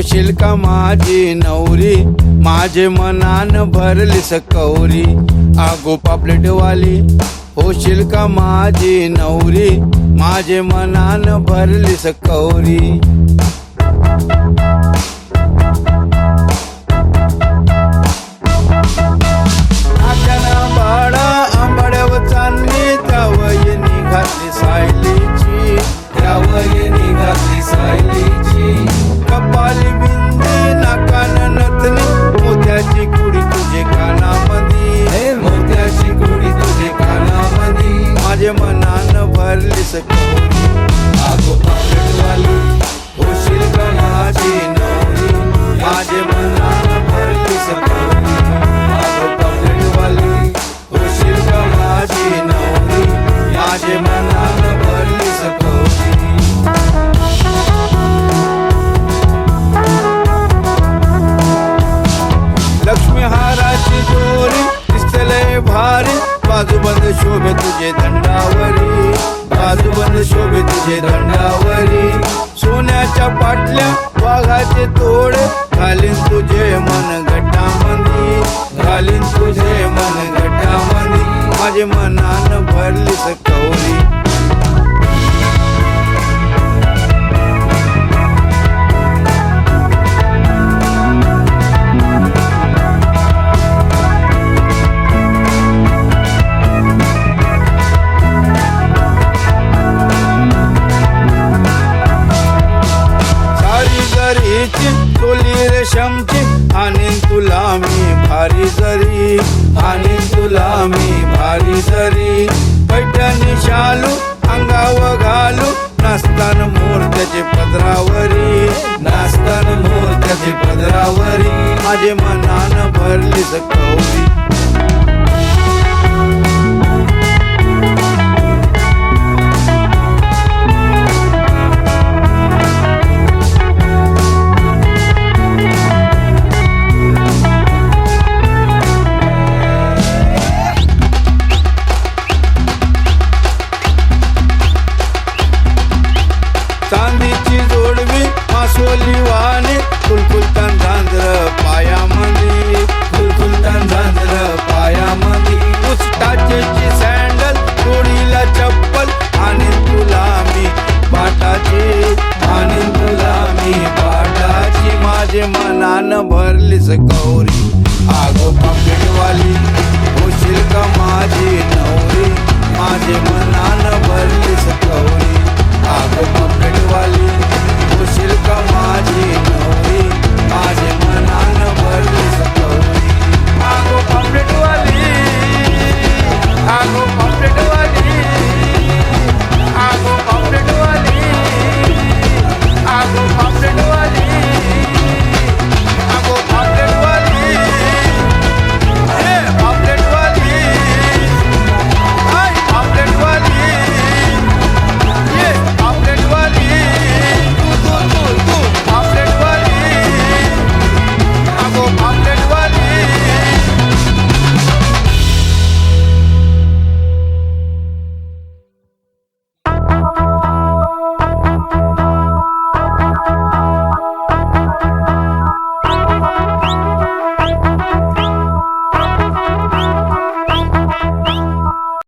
होशील का माझी नवरी, माझे मनान भरलीस कवरी. आगो पापलेटवाली होशील का माझी नवरी, माझे मनान भरलीस कवरी. आत्याना बाळा आंबाड्यावर चांदणी, त्यावय निघाली सायलीची, त्यावय निघाली सायलीची. कपाली बिंदी नाकान नथनी, मोत्याची कुडी तुझे कानामधी, मोत्याची कुडी तुझे कानामधी. माझे मनान भरलीस कवरी. आगो पापलेटवाली होशील का माझी नवरी, माझे मनान भरलीस कवरी. आगो पापलेटवाली होशील का माझी नवरी, माझे मनान भरलीस कवरी. लक्ष्मी हाराची दोरी दिसतलय भारी, बाजूबंद शोभे तुझे दंडावरी, बाजूबंद शोभे तुझे दंडावरी. सोन्याच्या पाटल्या वाघाचे तोडे, घालीन तुझे मन गटामंदी, घालीन तुझे मन गटामंदी. माझे मनान भरलीस कवरी. तोली रेशमची आणीन तुला मी भारी जरी, आणीन तुला मी भारी जरी. पैठणी शालू अंगावर घालू, नाचतान मोरत्याचे पदरावरी, नाचतान मोरत्याचे पदरावरी. माझे मनान भरलीस कवरी.